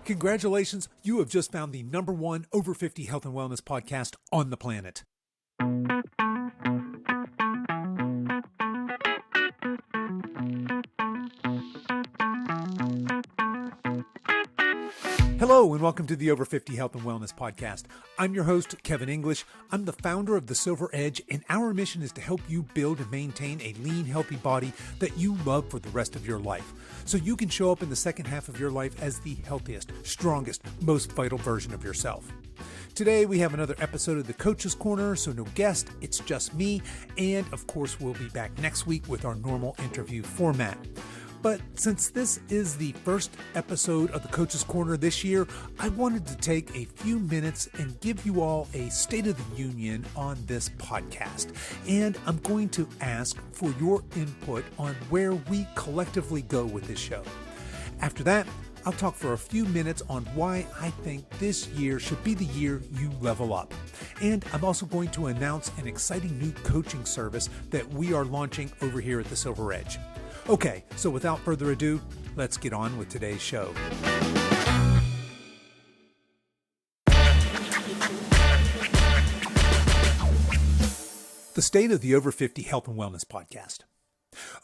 Congratulations, you have just found the #1 over 50 health and wellness podcast on the planet. Hello and welcome to the Over 50 Health and Wellness Podcast. I'm your host, Kevin English. I'm the founder of The Silver Edge, and our mission is to help you build and maintain a lean, healthy body that you love for the rest of your life, so you can show up in the second half of your life as the healthiest, strongest, most vital version of yourself. Today we have another episode of the Coach's Corner, so no guest, it's just me, and of course we'll be back next week with our normal interview format. But since this is the first episode of the Coach's Corner this year, I wanted to take a few minutes and give you all a State of the Union on this podcast. And I'm going to ask for your input on where we collectively go with this show. After that, I'll talk for a few minutes on why I think this year should be the year you level up. And I'm also going to announce an exciting new coaching service that we are launching over here at the Silver Edge. Okay, so without further ado, let's get on with today's show. The State of the Over 50 Health and Wellness Podcast.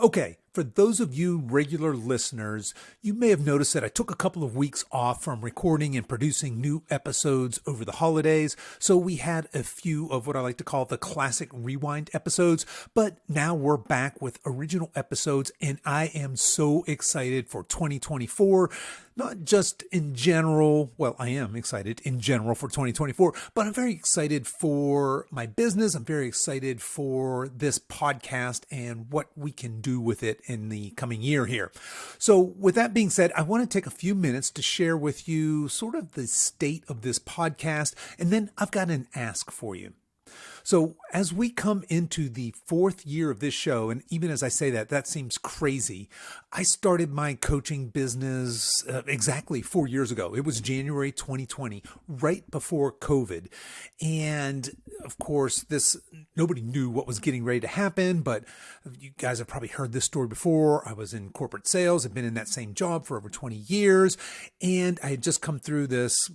Okay, for those of you regular listeners, you may have noticed that I took a couple of weeks off from recording and producing new episodes over the holidays, so we had a few of what I like to call the classic rewind episodes, but now we're back with original episodes, and I am so excited for 2024. Not just in general, well, I am excited in general for 2024, but I'm very excited for my business. I'm very excited for this podcast and what we can do with it in the coming year here. So with that being said, I want to take a few minutes to share with you sort of the state of this podcast, and then I've got an ask for you. So as we come into the fourth year of this show, and even as I say that, that seems crazy, I started my coaching business exactly 4 years ago. It was January 2020, right before COVID. And of course, nobody knew what was getting ready to happen, but you guys have probably heard this story before. I was in corporate sales. I've been in that same job for over 20 years, and I had just come through this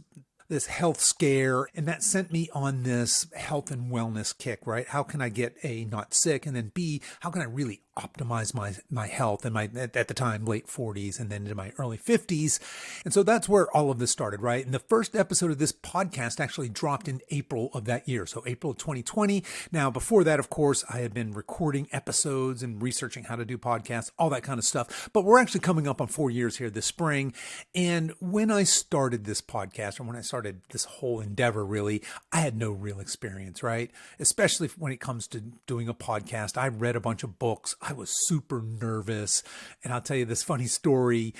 health scare, and that sent me on this health and wellness kick, right? How can I get A, not sick, and then B, how can I really optimize my health in my, at the time, late 40s and then into my early 50s. And so that's where all of this started, right? And the first episode of this podcast actually dropped in April of that year. So April of 2020. Now, before that, of course, I had been recording episodes and researching how to do podcasts, all that kind of stuff. But we're actually coming up on 4 years here this spring. And when I started this podcast, or when I started this whole endeavor, really, I had no real experience, right? Especially when it comes to doing a podcast. I read a bunch of books. I was super nervous. And I'll tell you this funny story.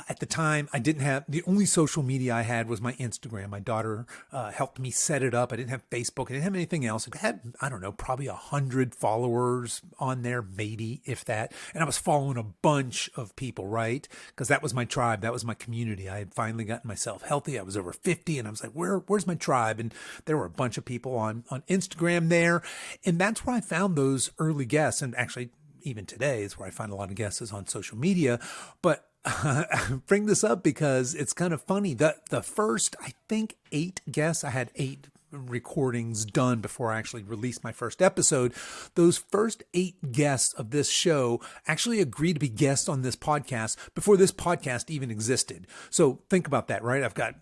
At the time, I didn't have, the only social media I had was my Instagram. My daughter helped me set it up. I didn't have Facebook. I didn't have anything else. I had, I don't know, probably 100 followers on there, maybe, if that. And I was following a bunch of people, right? Because that was my tribe. That was my community. I had finally gotten myself healthy. I was over 50 and I was like, where's my tribe? And there were a bunch of people on Instagram there. And that's where I found those early guests. And actually, even today is where I find a lot of guests is on social media. But I bring this up because it's kind of funny. The first, I think, 8 guests, I had 8 recordings done before I actually released my first episode. Those first 8 guests of this show actually agreed to be guests on this podcast before this podcast even existed. So think about that, right? I've got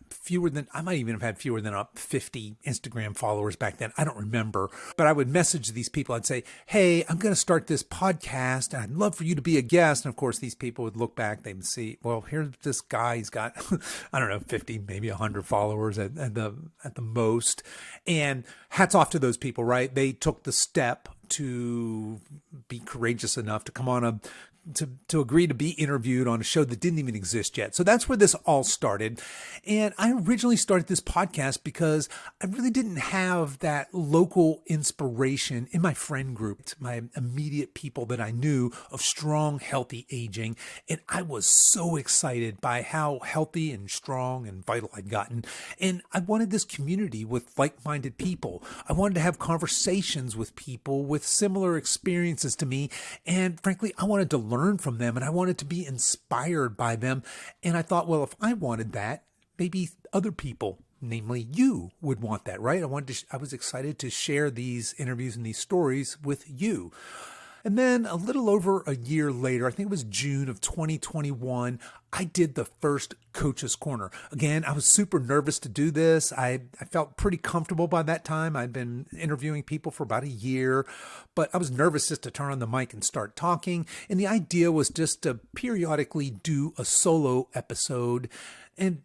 I might even have had fewer than 50 Instagram followers back then. I don't remember, but I would message these people. I'd say, hey, I'm going to start this podcast and I'd love for you to be a guest. And of course, these people would look back, they would see, well, here's this guy. He's got, I don't know, 50, maybe 100 followers at the most. And hats off to those people, right? They took the step to be courageous enough to come on to agree to be interviewed on a show that didn't even exist yet. So that's where this all started. And I originally started this podcast because I really didn't have that local inspiration in my friend group, my immediate people that I knew of strong, healthy aging. And I was so excited by how healthy and strong and vital I'd gotten. And I wanted this community with like-minded people. I wanted to have conversations with people with similar experiences to me. And frankly, I wanted to learn from them and I wanted to be inspired by them. And I thought, well, if I wanted that, maybe other people, namely you, would want that, right? I was excited to share these interviews and these stories with you. And then a little over a year later, I think it was June of 2021, I did the first Coach's Corner. Again, I was super nervous to do this. I felt pretty comfortable by that time. I'd been interviewing people for about a year, but I was nervous just to turn on the mic and start talking. And the idea was just to periodically do a solo episode, and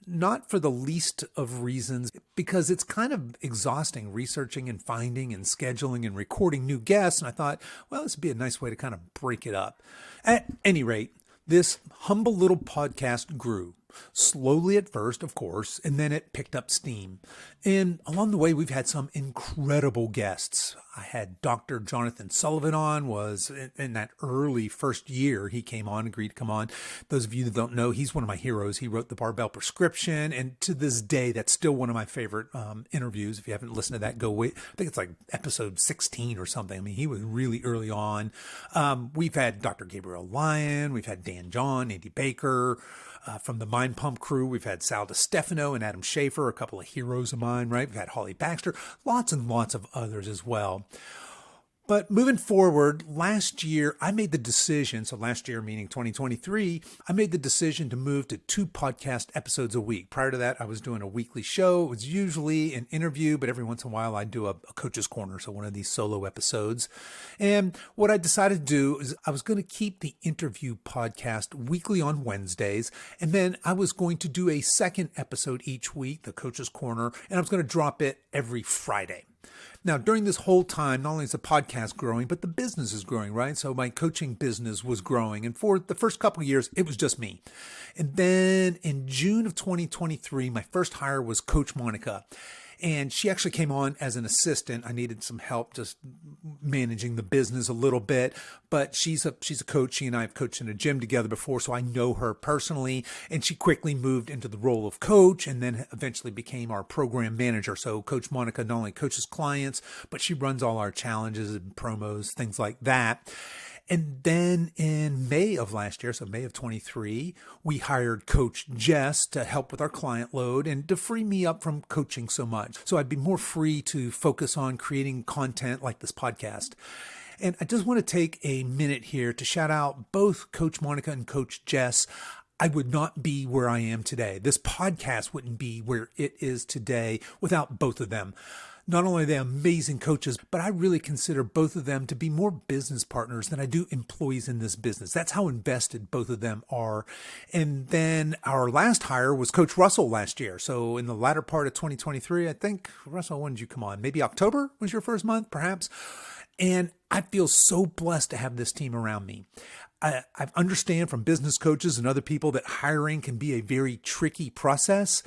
not for the least of reasons, because it's kind of exhausting researching and finding and scheduling and recording new guests. And I thought, well, this would be a nice way to kind of break it up. At any rate, this humble little podcast grew. Slowly at first, of course, and then it picked up steam. And along the way, we've had some incredible guests. I had Dr. Jonathan Sullivan on, was in that early first year he came on, agreed to come on. Those of you that don't know, he's one of my heroes. He wrote the Barbell Prescription, and to this day, that's still one of my favorite interviews. If you haven't listened to that, go wait. I think it's like episode 16 or something. I mean, he was really early on. We've had Dr. Gabriel Lyon, we've had Dan John, Andy Baker. From the Mind Pump crew, we've had Sal DiStefano and Adam Schaefer, a couple of heroes of mine, right? We've had Holly Baxter, lots and lots of others as well. But moving forward, last year, I made the decision, so last year meaning 2023, I made the decision to move to 2 podcast episodes a week. Prior to that, I was doing a weekly show. It was usually an interview, but every once in a while I'd do a Coach's Corner, so one of these solo episodes. And what I decided to do is I was going to keep the interview podcast weekly on Wednesdays, and then I was going to do a second episode each week, the Coach's Corner, and I was going to drop it every Friday. Now, during this whole time, not only is the podcast growing, but the business is growing, right? So my coaching business was growing. And for the first couple of years, it was just me. And then in June of 2023, my first hire was Coach Monica. And she actually came on as an assistant. I needed some help just managing the business a little bit. But she's a coach. She and I have coached in a gym together before, so I know her personally. And she quickly moved into the role of coach and then eventually became our program manager. So Coach Monica not only coaches clients, but she runs all our challenges and promos, things like that. And then in May of last year, so May of 23, we hired Coach Jess to help with our client load and to free me up from coaching so much. So I'd be more free to focus on creating content like this podcast. And I just want to take a minute here to shout out both Coach Monica and Coach Jess. I would not be where I am today. This podcast wouldn't be where it is today without both of them. Not only are they amazing coaches, but I really consider both of them to be more business partners than I do employees in this business. That's how invested both of them are. And then our last hire was Coach Russell last year. So in the latter part of 2023, I think, Russell, when did you come on? Maybe October was your first month, perhaps? And I feel so blessed to have this team around me. I understand from business coaches and other people that hiring can be a very tricky process.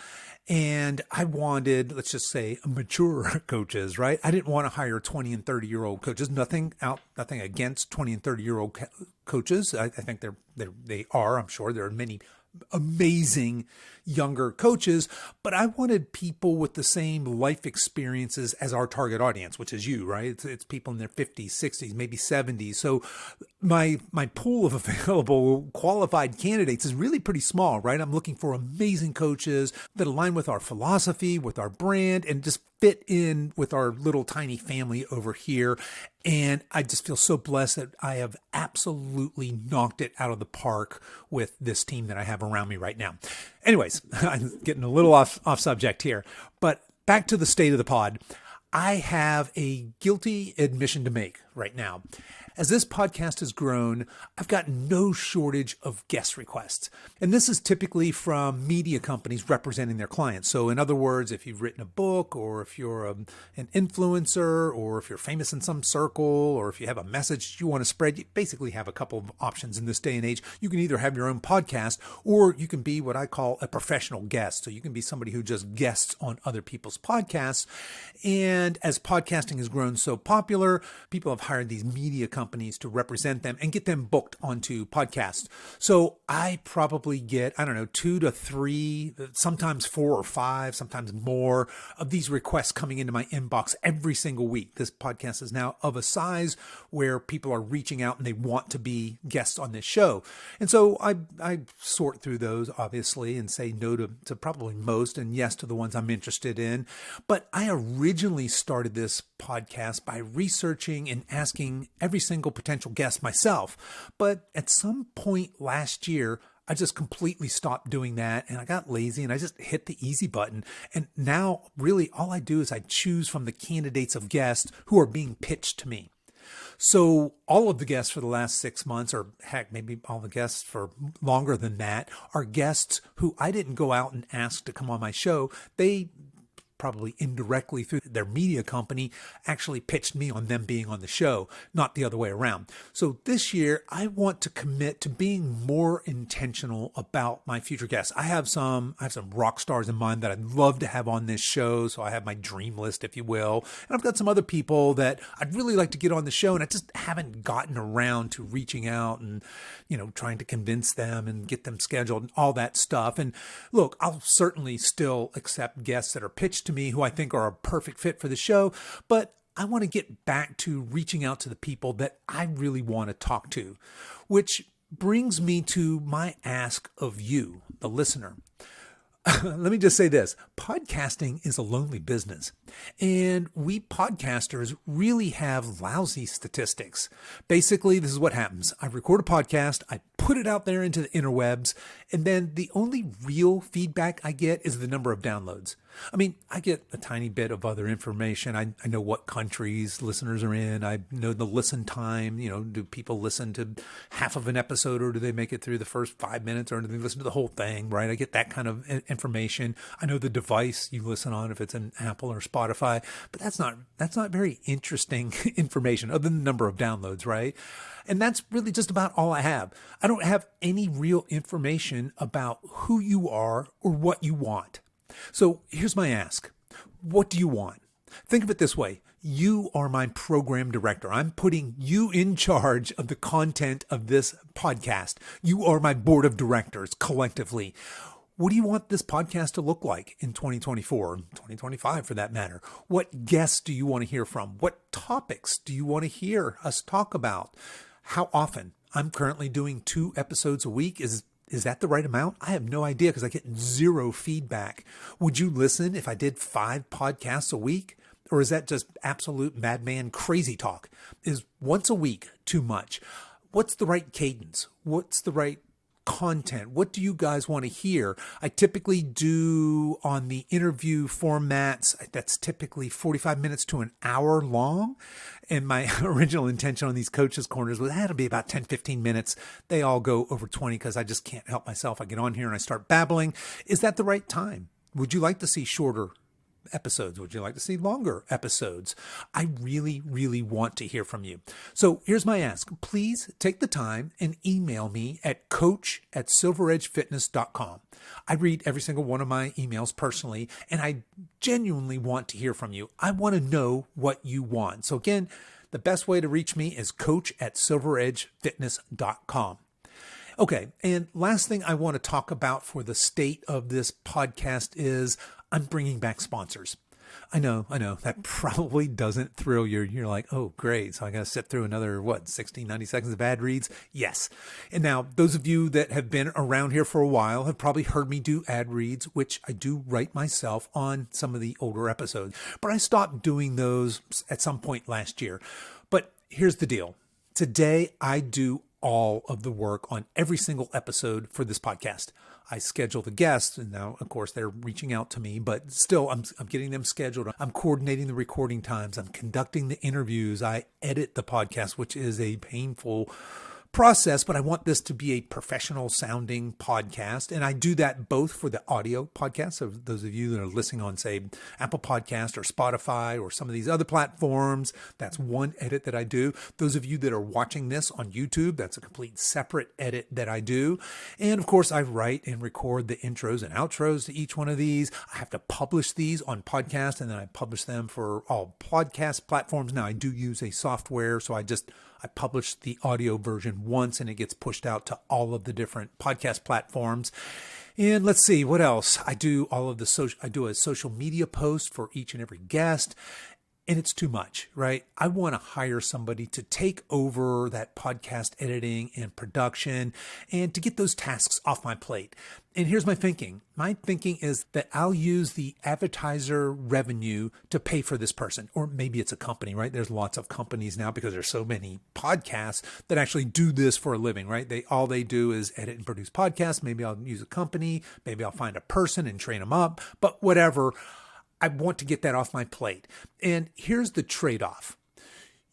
And I wanted, let's just say, mature coaches, right? I didn't want to hire 20 and 30-year-old coaches. Nothing against 20 and 30-year-old coaches. I think they are. I'm sure there are many amazing younger coaches, but I wanted people with the same life experiences as our target audience, which is you, right? It's people in their 50s, 60s, maybe 70s. So my pool of available qualified candidates is really pretty small, right? I'm looking for amazing coaches that align with our philosophy, with our brand, and just fit in with our little tiny family over here. And I just feel so blessed that I have absolutely knocked it out of the park with this team that I have around me right now. Anyways, I'm getting a little off subject here, but back to the state of the pod. I have a guilty admission to make right now. As this podcast has grown, I've gotten no shortage of guest requests. And this is typically from media companies representing their clients. So in other words, if you've written a book, or if you're an influencer, or if you're famous in some circle, or if you have a message you want to spread, you basically have a couple of options in this day and age. You can either have your own podcast, or you can be what I call a professional guest. So you can be somebody who just guests on other people's podcasts. And as podcasting has grown so popular, people have hired these media companies companies to represent them and get them booked onto podcasts. So I probably get, 2 to 3, sometimes 4 or 5, sometimes more of these requests coming into my inbox every single week. This podcast is now of a size where people are reaching out and they want to be guests on this show. And so I sort through those, obviously, and say no to probably most and yes to the ones I'm interested in. But I originally started this podcast by researching and asking every single potential guest myself. But at some point last year, I just completely stopped doing that and I got lazy and I just hit the easy button. And now really all I do is I choose from the candidates of guests who are being pitched to me. So all of the guests for the last 6 months, or heck, maybe all the guests for longer than that, are guests who I didn't go out and ask to come on my show. They probably indirectly through their media company actually pitched me on them being on the show, not the other way around. So this year, I want to commit to being more intentional about my future guests. I have some rock stars in mind that I'd love to have on this show. So I have my dream list, if you will. And I've got some other people that I'd really like to get on the show. And I just haven't gotten around to reaching out and, trying to convince them and get them scheduled and all that stuff. And look, I'll certainly still accept guests that are pitched to me who I think are a perfect fit for the show, but I want to get back to reaching out to the people that I really want to talk to, which brings me to my ask of you, the listener. Let me just say this. Podcasting is a lonely business, and we podcasters really have lousy statistics. Basically, this is what happens. I record a podcast, I put it out there into the interwebs, and then the only real feedback I get is the number of downloads. I mean, I get a tiny bit of other information. I know what countries listeners are in. I know the listen time. Do people listen to half of an episode, or do they make it through the first 5 minutes, or do they listen to the whole thing, right? I get that kind of information. I know the device you listen on, if it's an Apple or Spotify, but that's not very interesting information other than the number of downloads, right? And that's really just about all I have. I don't have any real information about who you are or what you want. So here's my ask. What do you want? Think of it this way. You are my program director. I'm putting you in charge of the content of this podcast. You are my board of directors collectively. What do you want this podcast to look like in 2024, 2025 for that matter? What guests do you want to hear from? What topics do you want to hear us talk about? How often? I'm currently doing 2 episodes a week. Is that the right amount? I have no idea because I get zero feedback. Would you listen if I did 5 podcasts a week? Or is that just absolute madman crazy talk? Is once a week too much? What's the right cadence? What's the right content? What do you guys want to hear? I typically do on the interview formats, that's typically 45 minutes to an hour long. And my original intention on these coaches corners was it had to be about 10, 15 minutes. They all go over 20 because I just can't help myself. I get on here and I start babbling. Is that the right time? Would you like to see shorter episodes? Would you like to see longer episodes? I really, really want to hear from you. So here's my ask. Please take the time and email me at coach@silveredgefitness.com. I read every single one of my emails personally, and I genuinely want to hear from you. I want to know what you want. So again, the best way to reach me is coach@silveredgefitness.com. Okay, and last thing I want to talk about for the state of this podcast is I'm bringing back sponsors. I know, that probably doesn't thrill you. You're like, oh, great. So I got to sit through another, 60, 90 seconds of ad reads? Yes. And now those of you that have been around here for a while have probably heard me do ad reads, which I do write myself on some of the older episodes. But I stopped doing those at some point last year. But here's the deal. Today, I do all of the work on every single episode for this podcast. I schedule the guests, and now, of course, they're reaching out to me, but still, I'm getting them scheduled. I'm coordinating the recording times. I'm conducting the interviews. I edit the podcast, which is a painful process, but I want this to be a professional sounding podcast. And I do that both for the audio podcast. So those of you that are listening on, say, Apple Podcast or Spotify or some of these other platforms, that's one edit that I do. Those of you that are watching this on YouTube, that's a complete separate edit that I do. And of course, I write and record the intros and outros to each one of these. I have to publish these on podcast, and then I publish them for all podcast platforms. Now I do use a software, so I just I publish the audio version once and it gets pushed out to all of the different podcast platforms. And let's see, what else? I do a social media post for each and every guest. And it's too much, right? I want to hire somebody to take over that podcast editing and production and to get those tasks off my plate. And here's my thinking. My thinking is that I'll use the advertiser revenue to pay for this person. Or maybe it's a company, right? There's lots of companies now because there's so many podcasts that actually do this for a living, right? All they do is edit and produce podcasts. Maybe I'll use a company. Maybe I'll find a person and train them up. But whatever. I want to get that off my plate. And here's the trade-off.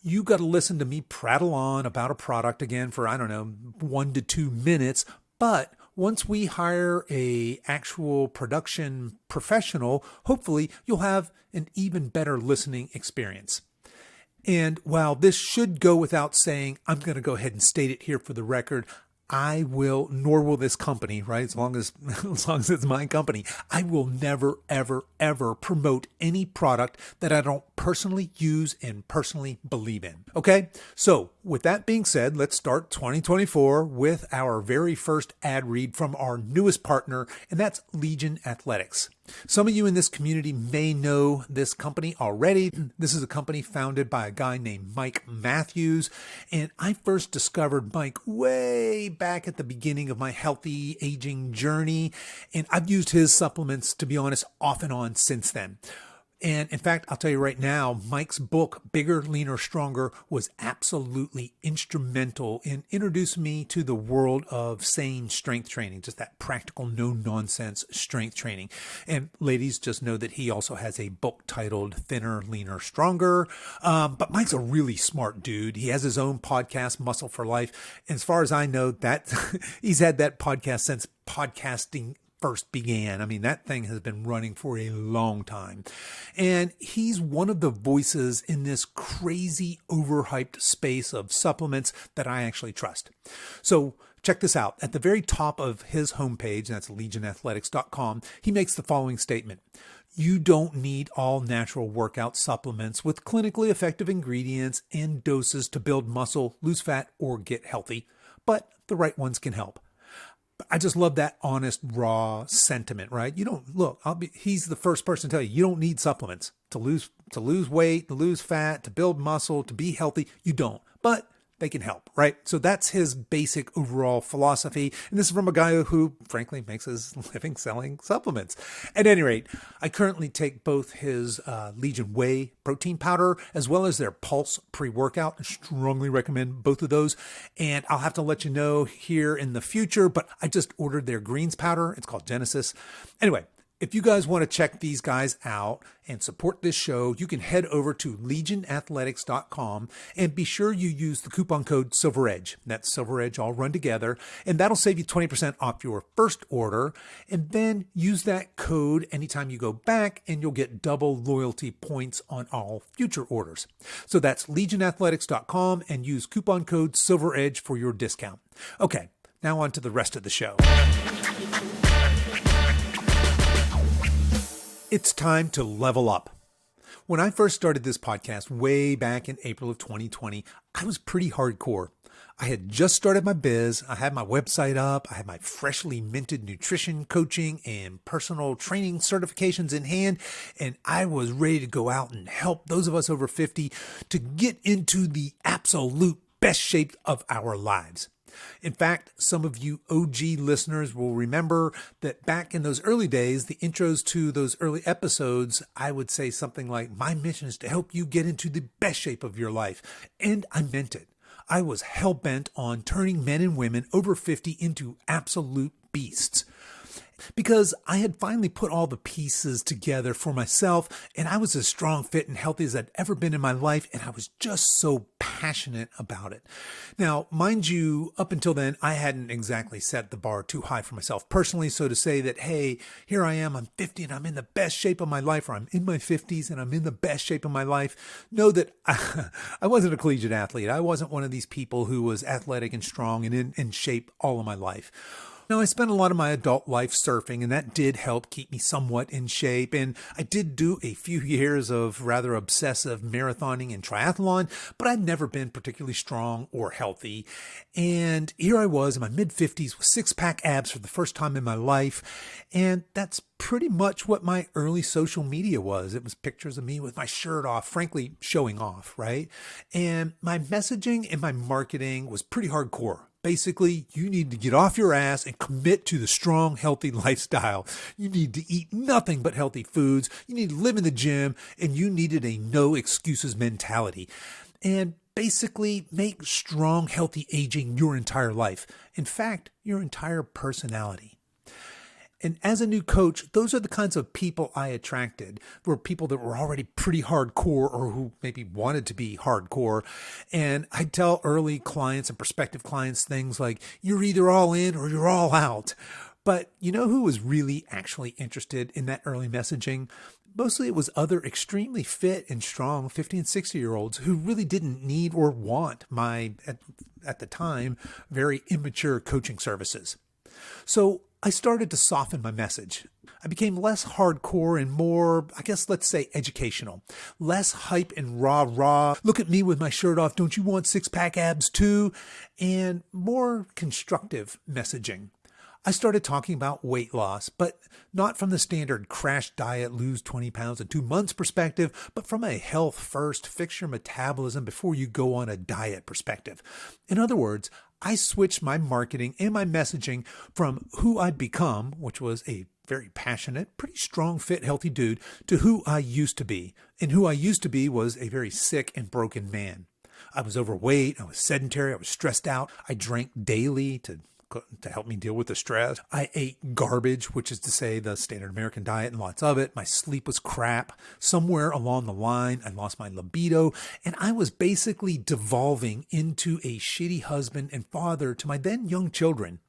You got to listen to me prattle on about a product again for, 1 to 2 minutes. But once we hire a actual production professional, hopefully you'll have an even better listening experience. And while this should go without saying, I'm going to go ahead and state it here for the record. Nor will this company, right? As long as it's my company, I will never, ever, ever promote any product that I don't personally use and personally believe in. Okay. So with that being said, let's start 2024 with our very first ad read from our newest partner, and that's Legion Athletics. Some of you in this community may know this company already. This is a company founded by a guy named Mike Matthews. And I first discovered Mike way back at the beginning of my healthy aging journey. And I've used his supplements, to be honest, off and on since then. And in fact, I'll tell you right now, Mike's book, Bigger, Leaner, Stronger, was absolutely instrumental in introducing me to the world of sane strength training, just that practical, no-nonsense strength training. And ladies, just know that he also has a book titled Thinner, Leaner, Stronger. But Mike's a really smart dude. He has his own podcast, Muscle for Life. And as far as I know, that he's had that podcast since podcasting first began. I mean, that thing has been running for a long time. And he's one of the voices in this crazy overhyped space of supplements that I actually trust. So check this out. At the very top of his homepage, that's legionathletics.com, he makes the following statement. You don't need all natural workout supplements with clinically effective ingredients and doses to build muscle, lose fat, or get healthy, but the right ones can help. I just love that honest, raw sentiment, right? He's the first person to tell you don't need supplements to lose weight, to lose fat, to build muscle, to be healthy. You don't, but they can help, right? So that's his basic overall philosophy. And this is from a guy who, frankly, makes his living selling supplements. At any rate, I currently take both his Legion Whey protein powder as well as their Pulse pre-workout. I strongly recommend both of those. And I'll have to let you know here in the future, but I just ordered their greens powder. It's called Genesis. Anyway, if you guys want to check these guys out and support this show, you can head over to legionathletics.com and be sure you use the coupon code SilverEdge. That's SilverEdge all run together, and that'll save you 20% off your first order. And then use that code anytime you go back and you'll get double loyalty points on all future orders. So that's legionathletics.com and use coupon code SilverEdge for your discount. Okay, now on to the rest of the show. It's time to level up. When I first started this podcast way back in April of 2020, I was pretty hardcore. I had just started my biz. I had my website up. I had my freshly minted nutrition coaching and personal training certifications in hand. And I was ready to go out and help those of us over 50 to get into the absolute best shape of our lives. In fact, some of you OG listeners will remember that back in those early days, the intros to those early episodes, I would say something like, my mission is to help you get into the best shape of your life. And I meant it. I was hell-bent on turning men and women over 50 into absolute beasts. Because I had finally put all the pieces together for myself, and I was as strong, fit, and healthy as I'd ever been in my life, and I was just so passionate about it. Now, mind you, up until then, I hadn't exactly set the bar too high for myself personally, so to say that, hey, here I am, I'm 50 and I'm in the best shape of my life, or I'm in my 50s and I'm in the best shape of my life, know that I wasn't a collegiate athlete. I wasn't one of these people who was athletic and strong and in shape all of my life. Now, I spent a lot of my adult life surfing, and that did help keep me somewhat in shape. And I did do a few years of rather obsessive marathoning and triathlon, but I'd never been particularly strong or healthy. And here I was in my mid-50s with six-pack abs for the first time in my life. And that's pretty much what my early social media was. It was pictures of me with my shirt off, frankly, showing off, right? And my messaging and my marketing was pretty hardcore. Basically, you need to get off your ass and commit to the strong, healthy lifestyle. You need to eat nothing but healthy foods. You need to live in the gym, and you needed a no excuses mentality. And basically make strong, healthy aging your entire life. In fact, your entire personality. And as a new coach, those are the kinds of people I attracted, were people that were already pretty hardcore or who maybe wanted to be hardcore. And I'd tell early clients and prospective clients things like, you're either all in or you're all out. But you know who was really actually interested in that early messaging? Mostly it was other extremely fit and strong 50 and 60-year-olds who really didn't need or want my, at the time, very immature coaching services. So I started to soften my message. I became less hardcore and more, I guess, let's say educational. Less hype and rah-rah. Look at me with my shirt off. Don't you want six-pack abs too? And more constructive messaging. I started talking about weight loss, but not from the standard crash diet, lose 20 pounds in 2 months perspective, but from a health first, fix your metabolism before you go on a diet perspective. In other words, I switched my marketing and my messaging from who I'd become, which was a very passionate, pretty strong, fit, healthy dude, to who I used to be. And who I used to be was a very sick and broken man. I was overweight, I was sedentary, I was stressed out, I drank daily to help me deal with the stress. I ate garbage, which is to say the standard American diet and lots of it. My sleep was crap. Somewhere along the line, I lost my libido, and I was basically devolving into a shitty husband and father to my then young children.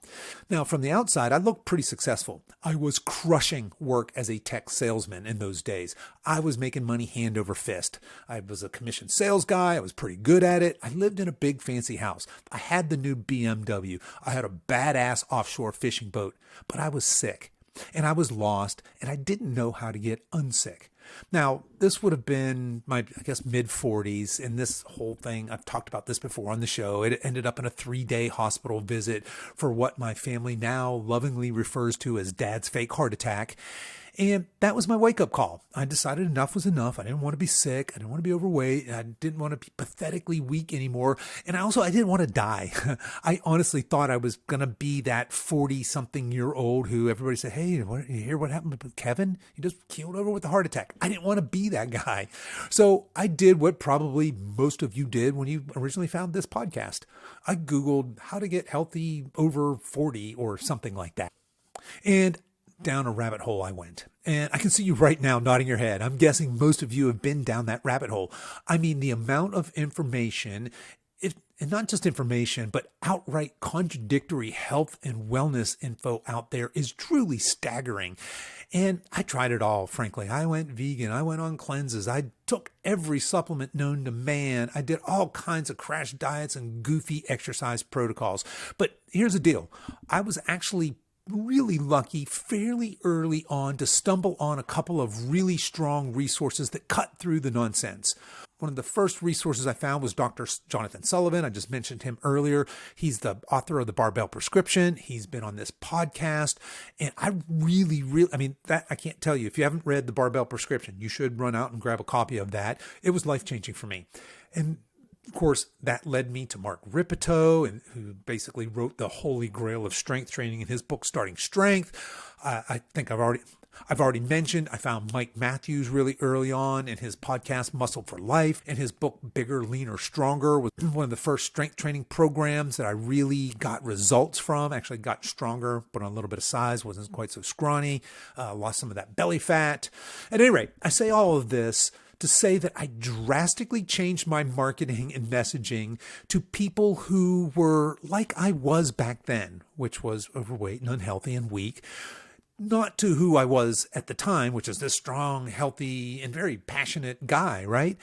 Now, from the outside, I looked pretty successful. I was crushing work as a tech salesman in those days. I was making money hand over fist. I was a commissioned sales guy. I was pretty good at it. I lived in a big fancy house. I had the new BMW. I had a badass offshore fishing boat, but I was sick and I was lost and I didn't know how to get unsick. Now, this would have been my, I guess, mid-40s, and this whole thing, I've talked about this before on the show. It ended up in a 3-day hospital visit for what my family now lovingly refers to as Dad's fake heart attack. And that was my wake-up call. I decided enough was enough. I didn't want to be sick. I didn't want to be overweight. I didn't want to be pathetically weak anymore. And I didn't want to die. I honestly thought I was going to be that 40-something-year-old who everybody said, hey, you hear what happened with Kevin? He just keeled over with a heart attack. I didn't want to be that guy. So I did what probably most of you did when you originally found this podcast. I Googled how to get healthy over 40 or something like that. And down a rabbit hole I went. And I can see you right now nodding your head. I'm guessing most of you have been down that rabbit hole. I mean, the amount of information, and not just information, but outright contradictory health and wellness info out there is truly staggering. And I tried it all, frankly. I went vegan. I went on cleanses. I took every supplement known to man. I did all kinds of crash diets and goofy exercise protocols. But here's the deal. I was actually really lucky fairly early on to stumble on a couple of really strong resources that cut through the nonsense. One of the first resources I found was Dr. Jonathan Sullivan. I just mentioned him earlier. He's the author of the Barbell Prescription. He's been on this podcast. And I can't tell you, if you haven't read the Barbell Prescription, you should run out and grab a copy of that. It was life-changing for me. And of course, that led me to Mark Rippetoe, who basically wrote the holy grail of strength training in his book, Starting Strength. I think I've already mentioned, I found Mike Matthews really early on in his podcast, Muscle for Life, and his book, Bigger, Leaner, Stronger, was one of the first strength training programs that I really got results from. Actually got stronger, put on a little bit of size, wasn't quite so scrawny, lost some of that belly fat. At any rate, I say all of this to say that I drastically changed my marketing and messaging to people who were like I was back then, which was overweight and unhealthy and weak. not to who I was at the time, which is this strong, healthy, and very passionate guy, right?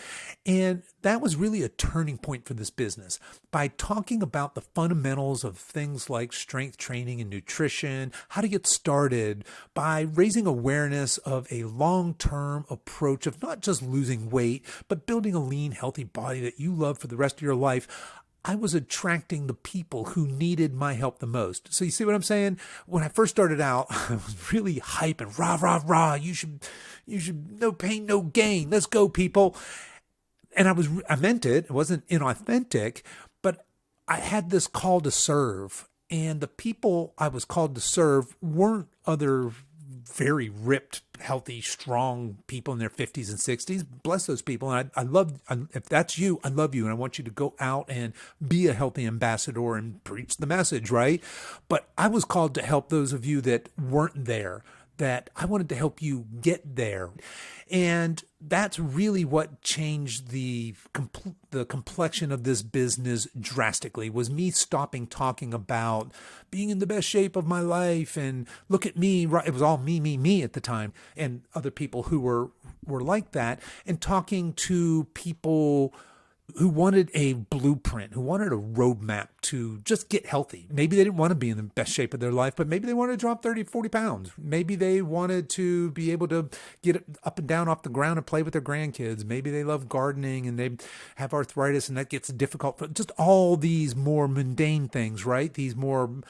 And that was really a turning point for this business. By talking about the fundamentals of things like strength training and nutrition, how to get started, by raising awareness of a long-term approach of not just losing weight, but building a lean, healthy body that you love for the rest of your life, I was attracting the people who needed my help the most. So you see what I'm saying? When I first started out, I was really hype and rah, rah, rah. You should, no pain, no gain. Let's go, people. And I meant it. It wasn't inauthentic, but I had this call to serve. And the people I was called to serve weren't other very ripped, healthy, strong people in their 50s and 60s. Bless those people. And if that's you, I love you. And I want you to go out and be a healthy ambassador and preach the message, right? But I was called to help those of you that weren't there, that I wanted to help you get there. And that's really what changed the complexion of this business drastically, was me stopping talking about being in the best shape of my life and look at me. Right? It was all me at the time, and other people who were like that, and talking to people who wanted a blueprint, who wanted a roadmap to just get healthy. Maybe they didn't want to be in the best shape of their life, but maybe they wanted to drop 30, 40 pounds. Maybe they wanted to be able to get up and down off the ground and play with their grandkids. Maybe they love gardening and they have arthritis and that gets difficult. Just all these more mundane things, right? These more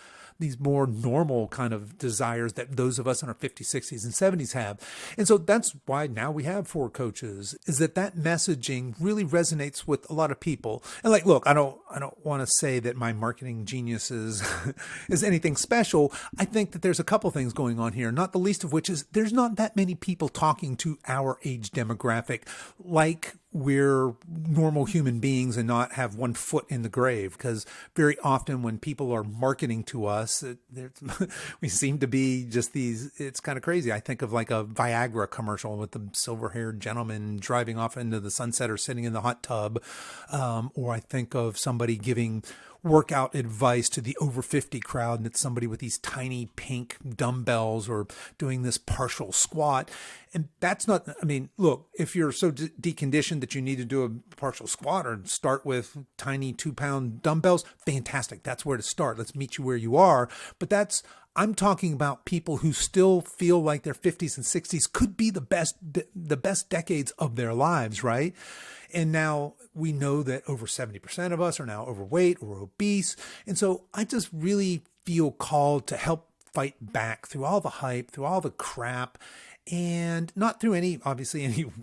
normal kind of desires that those of us in our 50s, 60s, and 70s have. And so that's why now we have 4 coaches, is that messaging really resonates with a lot of people. And like, look, I don't want to say that my marketing genius is anything special. I think that there's a couple things going on here, not the least of which is there's not that many people talking to our age demographic like we're normal human beings and not have one foot in the grave. Because very often when people are marketing to us, we seem to be just these, it's kind of crazy. I think of like a Viagra commercial with the silver-haired gentleman driving off into the sunset or sitting in the hot tub. Or I think of somebody giving workout advice to the over 50 crowd, and it's somebody with these tiny pink dumbbells or doing this partial squat. And that's not, I mean, look, if you're so deconditioned that you need to do a partial squat or start with tiny 2-pound dumbbells, fantastic. That's where to start. Let's meet you where you are. But I'm talking about people who still feel like their 50s and 60s could be the best decades of their lives, right? And now we know that over 70% of us are now overweight or obese. And so I just really feel called to help fight back through all the hype, through all the crap, and not through any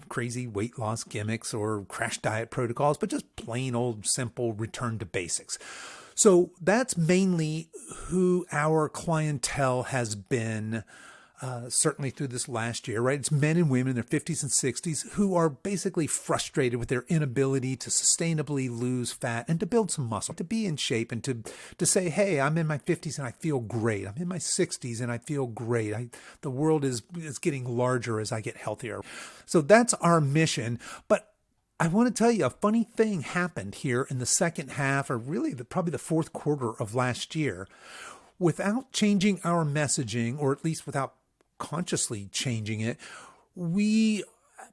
crazy weight loss gimmicks or crash diet protocols, but just plain old simple return to basics. So that's mainly who our clientele has been, certainly through this last year, right? It's men and women in their 50s and 60s who are basically frustrated with their inability to sustainably lose fat and to build some muscle, to be in shape, and to say, hey, I'm in my 50s and I feel great. I'm in my 60s and I feel great. The world is getting larger as I get healthier. So that's our mission. But I want to tell you, a funny thing happened here in the second half, or really probably the fourth quarter of last year. Without changing our messaging, or at least without consciously changing it, we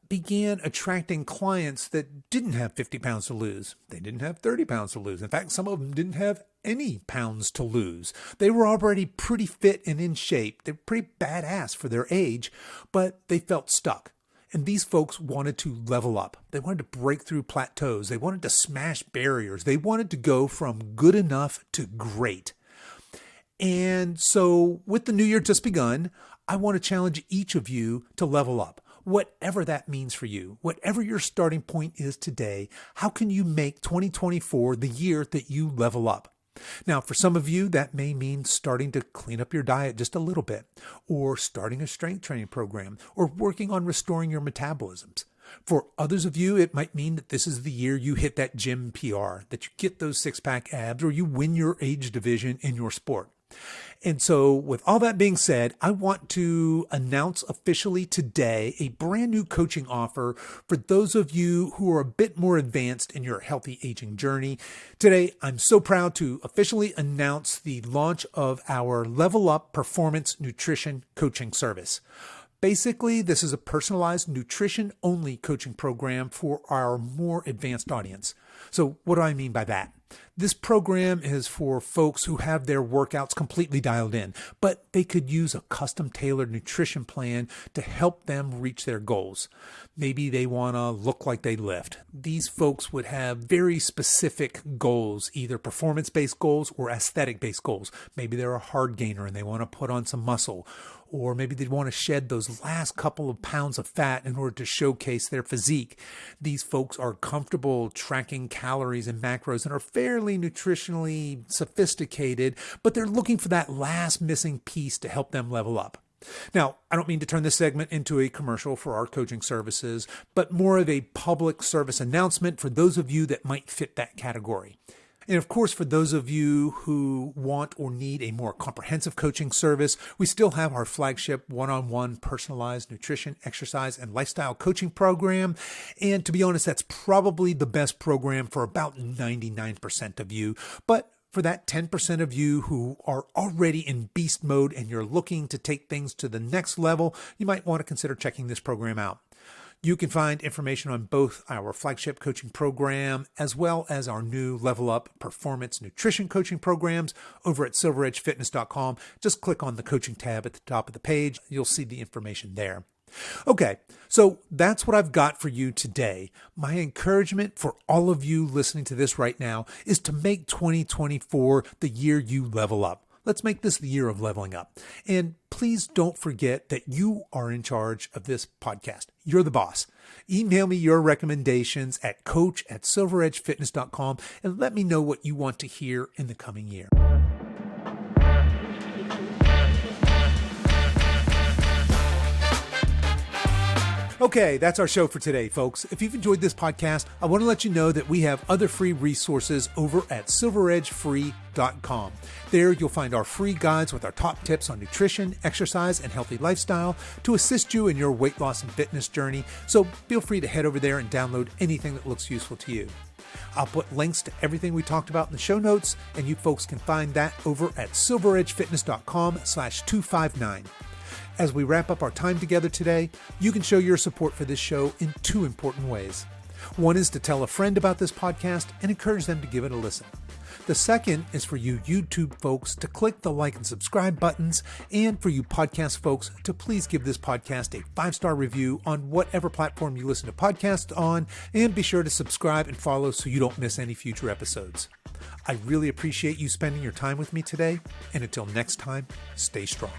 began attracting clients that didn't have 50 pounds to lose. They didn't have 30 pounds to lose. In fact, some of them didn't have any pounds to lose. They were already pretty fit and in shape. They're pretty badass for their age, but they felt stuck. And these folks wanted to level up. They wanted to break through plateaus. They wanted to smash barriers. They wanted to go from good enough to great. And so with the new year just begun, I want to challenge each of you to level up. Whatever that means for you, whatever your starting point is today, how can you make 2024 the year that you level up? Now, for some of you, that may mean starting to clean up your diet just a little bit, or starting a strength training program, or working on restoring your metabolisms. For others of you, it might mean that this is the year you hit that gym PR, that you get those six-pack abs, or you win your age division in your sport. And so with all that being said, I want to announce officially today a brand new coaching offer for those of you who are a bit more advanced in your healthy aging journey. Today, I'm so proud to officially announce the launch of our Level Up Performance Nutrition Coaching Service. Basically, this is a personalized nutrition-only coaching program for our more advanced audience. So what do I mean by that? This program is for folks who have their workouts completely dialed in, but they could use a custom-tailored nutrition plan to help them reach their goals. Maybe they want to look like they lift. These folks would have very specific goals, either performance-based goals or aesthetic-based goals. Maybe they're a hard gainer and they want to put on some muscle. Or maybe they'd want to shed those last couple of pounds of fat in order to showcase their physique. These folks are comfortable tracking calories and macros and are fairly nutritionally sophisticated, but they're looking for that last missing piece to help them level up. Now, I don't mean to turn this segment into a commercial for our coaching services, but more of a public service announcement for those of you that might fit that category. And of course, for those of you who want or need a more comprehensive coaching service, we still have our flagship one-on-one personalized nutrition, exercise, and lifestyle coaching program. And to be honest, that's probably the best program for about 99% of you. But for that 10% of you who are already in beast mode and you're looking to take things to the next level, you might want to consider checking this program out. You can find information on both our flagship coaching program as well as our new Level Up Performance Nutrition coaching programs over at silveredgefitness.com. Just click on the coaching tab at the top of the page. You'll see the information there. Okay, so that's what I've got for you today. My encouragement for all of you listening to this right now is to make 2024 the year you level up. Let's make this the year of leveling up. And please don't forget that you are in charge of this podcast. You're the boss. Email me your recommendations at coach@silveredgefitness.com and let me know what you want to hear in the coming year. Okay, that's our show for today, folks. If you've enjoyed this podcast, I want to let you know that we have other free resources over at silveredgefree.com. There you'll find our free guides with our top tips on nutrition, exercise, and healthy lifestyle to assist you in your weight loss and fitness journey. So feel free to head over there and download anything that looks useful to you. I'll put links to everything we talked about in the show notes, and you folks can find that over at silveredgefitness.com/259. As we wrap up our time together today, you can show your support for this show in two important ways. One is to tell a friend about this podcast and encourage them to give it a listen. The second is for you YouTube folks to click the like and subscribe buttons, and for you podcast folks to please give this podcast a 5-star review on whatever platform you listen to podcasts on, and be sure to subscribe and follow so you don't miss any future episodes. I really appreciate you spending your time with me today, and until next time, stay strong.